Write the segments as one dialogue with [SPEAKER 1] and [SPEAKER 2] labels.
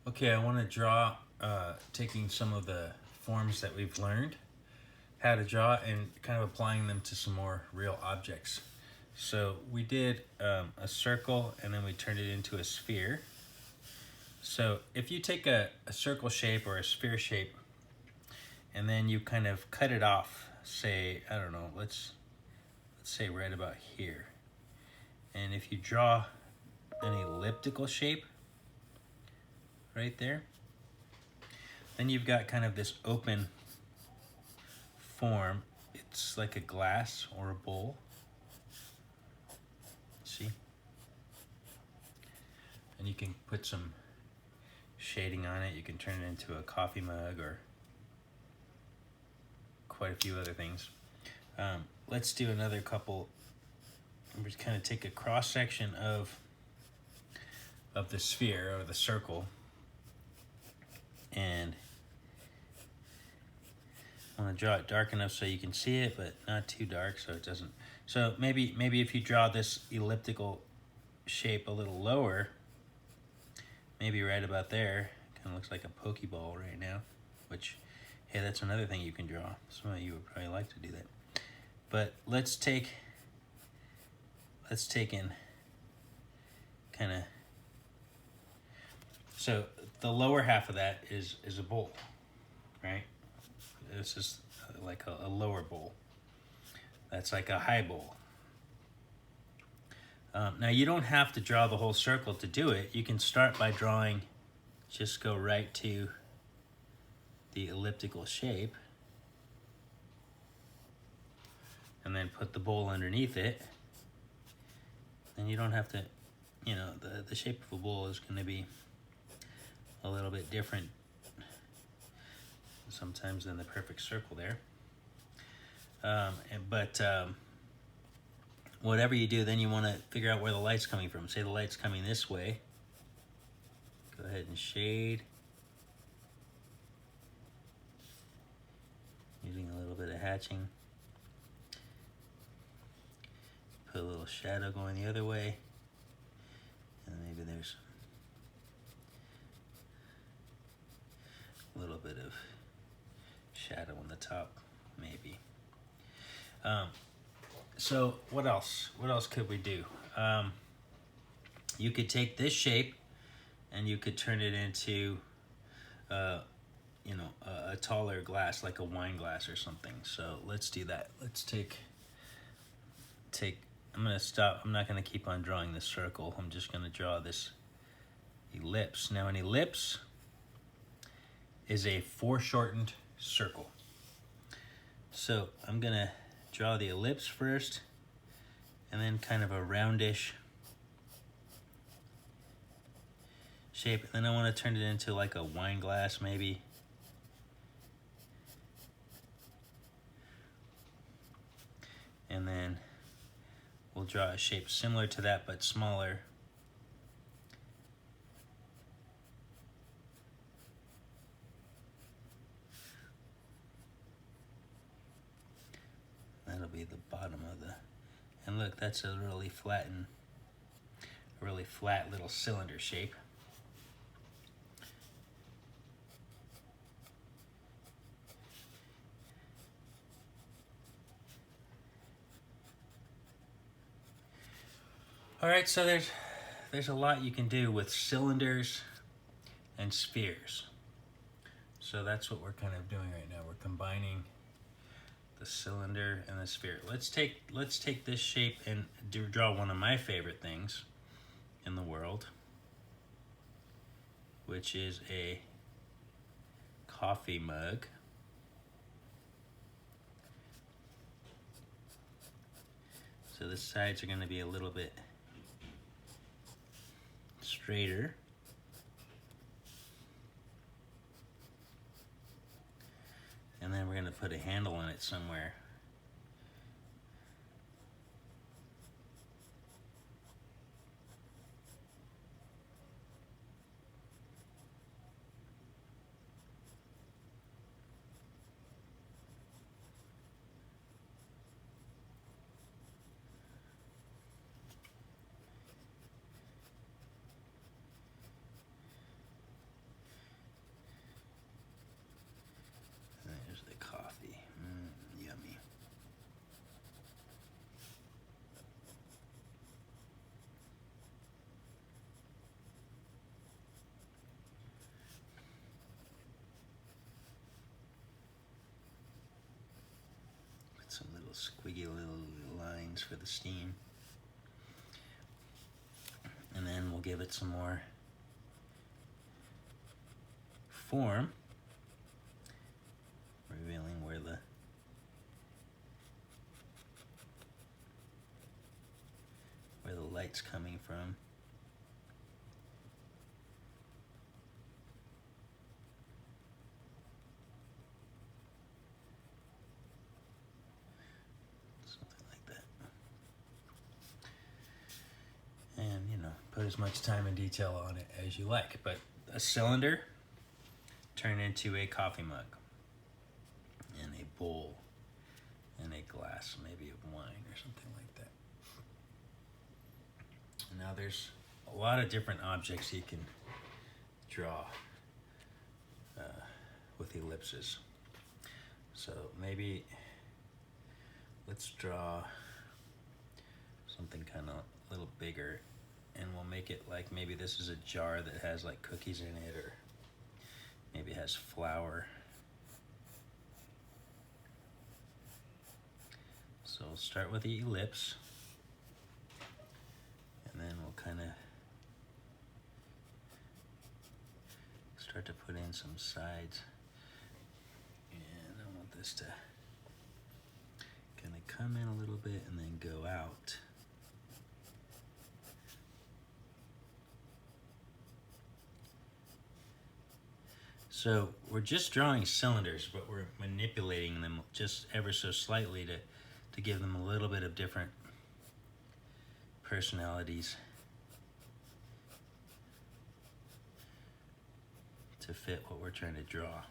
[SPEAKER 1] Okay, I want to draw, taking some of the forms that we've learned how to draw and kind of applying them to some more real objects. So we did a circle and then we turned it into a sphere. So if you take a circle shape or a sphere shape and then you kind of cut it off, say, I don't know, let's say right about here. And if you draw an elliptical shape right there, then you've got kind of this open form. It's like a glass or a bowl. See? And you can put some shading on it. You can turn it into a coffee mug or quite a few other things. Let's do another couple. We just kind of take a cross section of the sphere or the circle, and I want to draw it dark enough so you can see it, but not too dark so it doesn't. So maybe if you draw this elliptical shape a little lower, maybe right about there, kind of looks like a Pokeball right now, which, hey, that's another thing you can draw. Some of you would probably like to do that. But let's take in kind of, so the lower half of that is a bowl, right? This is like a lower bowl. That's like a high bowl. Now you don't have to draw the whole circle to do it. You can start by drawing, just go right to the elliptical shape and then put the bowl underneath it. And you don't have to, you know, the shape of a bowl is going to be a little bit different sometimes than the perfect circle there. But whatever you do, then you want to figure out where the light's coming from. Say the light's coming this way. Go ahead and shade. Using a little bit of hatching. Put a little shadow going the other way. And maybe there's a little bit of shadow on the top, maybe. So what else? What else could we do? You could take this shape and you could turn it into, you know, a taller glass, like a wine glass or something. So let's do that. Let's take. I'm gonna stop. I'm not gonna keep on drawing this circle. I'm just gonna draw this ellipse. Now an ellipse is a foreshortened circle. So I'm gonna draw the ellipse first and then kind of a roundish shape. And then I want to turn it into like a wine glass maybe. And then we'll draw a shape similar to that but smaller. That'll be the bottom of the, and look, that's a really flat little cylinder shape. All right, so there's a lot you can do with cylinders and spheres. So that's what we're kind of doing right now. We're combining the cylinder and the sphere. Let's take this shape and draw one of my favorite things in the world, which is a coffee mug. So the sides are going to be a little bit straighter. And then we're going to put a handle on it somewhere. little squiggy little lines for the steam. And then we'll give it some more form, revealing where the light's coming from. Something like that. And, you know, put as much time and detail on it as you like. But a cylinder turn into a coffee mug, and a bowl, and a glass maybe of wine or something like that. Now there's a lot of different objects you can draw with ellipses. So maybe let's draw something kind of a little bigger, and we'll make it like maybe this is a jar that has like cookies in it, or maybe it has flour. So we'll start with the ellipse, and then we'll kind of start to put in some sides. And I want this to kind of come in a little bit and then go out. So we're just drawing cylinders, but we're manipulating them just ever so slightly to give them a little bit of different personalities to fit what we're trying to draw.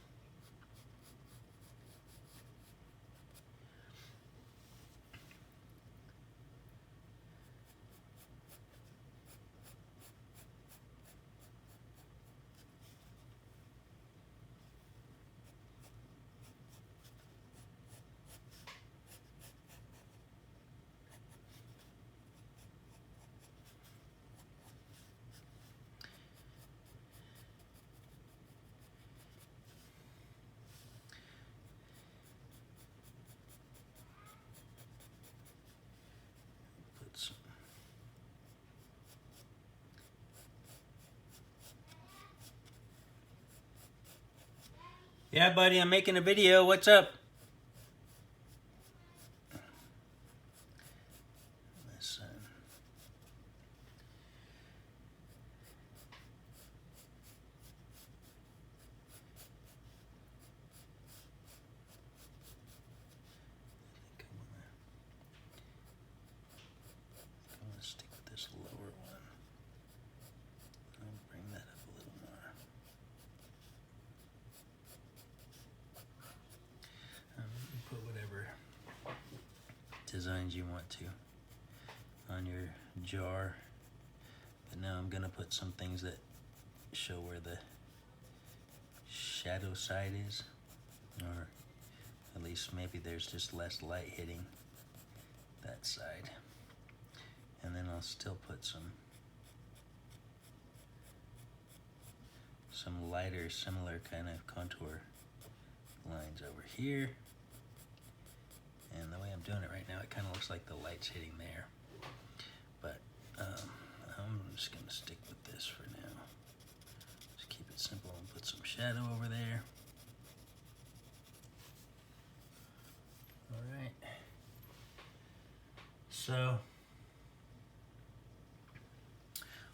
[SPEAKER 1] Yeah, buddy, I'm making a video. What's up? Listen. I want to stick with this lower one. I'll bring that up a little more. You put whatever designs you want to on your jar. But now I'm going to put some things that show where the shadow side is, or at least maybe there's just less light hitting that side. And then I'll still put some lighter, similar kind of contour lines over here. And the way I'm doing it right now, it kind of looks like the light's hitting there. But I'm just going to stick with this for now. Just keep it simple and put some shadow over there. All right. So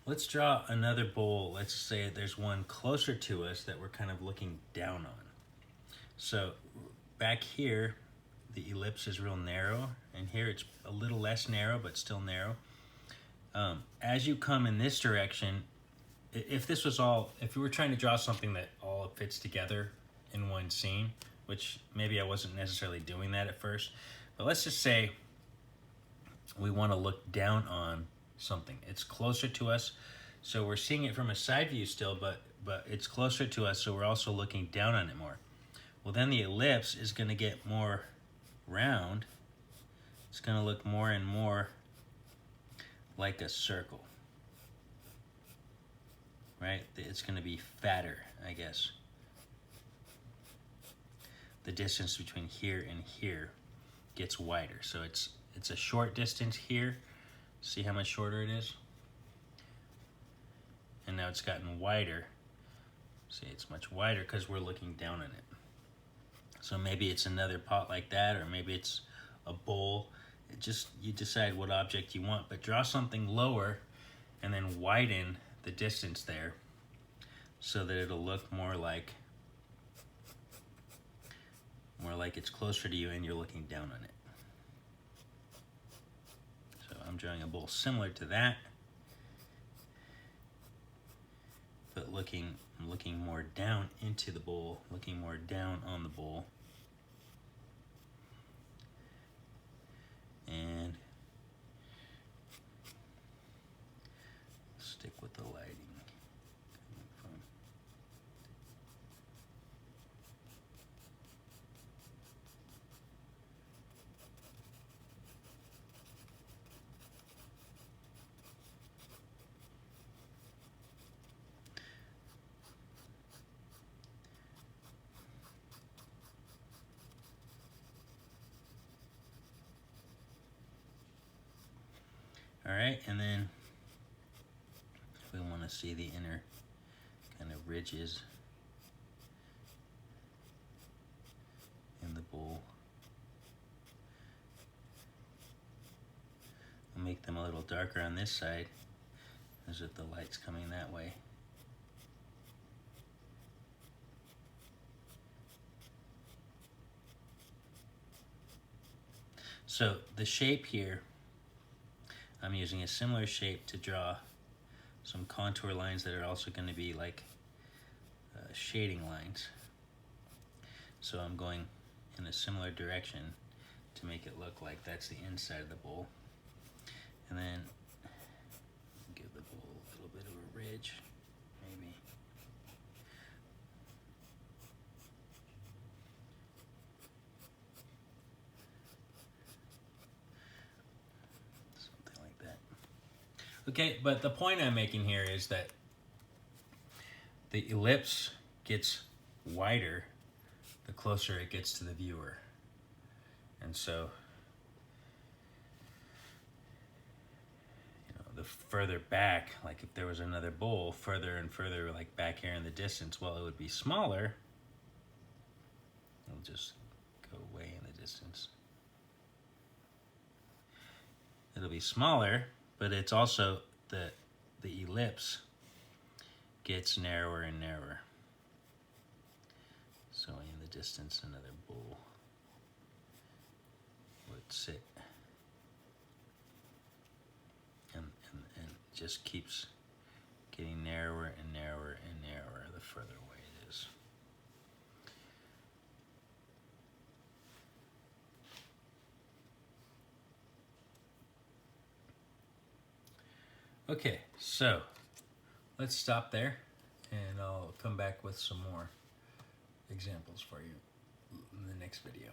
[SPEAKER 1] let's draw another bowl. Let's say there's one closer to us that we're kind of looking down on. So back here, the ellipse is real narrow, and here it's a little less narrow, but still narrow. As you come in this direction, if we were trying to draw something that all fits together in one scene, which maybe I wasn't necessarily doing that at first, but let's just say we want to look down on something. It's closer to us, so we're seeing it from a side view still, but it's closer to us, so we're also looking down on it more. Well, then the ellipse is going to get more round. It's going to look more and more like a circle, right? It's going to be fatter, I guess. The distance between here and here gets wider. So it's a short distance here. See how much shorter it is? And now it's gotten wider. See, it's much wider because we're looking down on it. So maybe it's another pot like that, or maybe it's a bowl. It just, you decide what object you want, but draw something lower and then widen the distance there so that it'll look more like it's closer to you and you're looking down on it. So I'm drawing a bowl similar to that, but I'm looking more down into the bowl, looking more down on the bowl. And stick with the lighting. All right, and then we want to see the inner kind of ridges in the bowl. We'll make them a little darker on this side as if the light's coming that way. So the shape here, I'm using a similar shape to draw some contour lines that are also going to be like shading lines. So I'm going in a similar direction to make it look like that's the inside of the bowl. And then give the bowl a little bit of a ridge, maybe. Something like that. Okay, but the point I'm making here is that the ellipse gets wider the closer it gets to the viewer. And so, the further back, like if there was another bowl further and further, like back here in the distance, well, it would be smaller. It'll just go way in the distance. It'll be smaller, but it's also the ellipse gets narrower and narrower. So in the distance, another bowl would sit. And just keeps getting narrower and narrower and narrower the further away it is. Okay, so let's stop there and I'll come back with some more examples for you in the next video.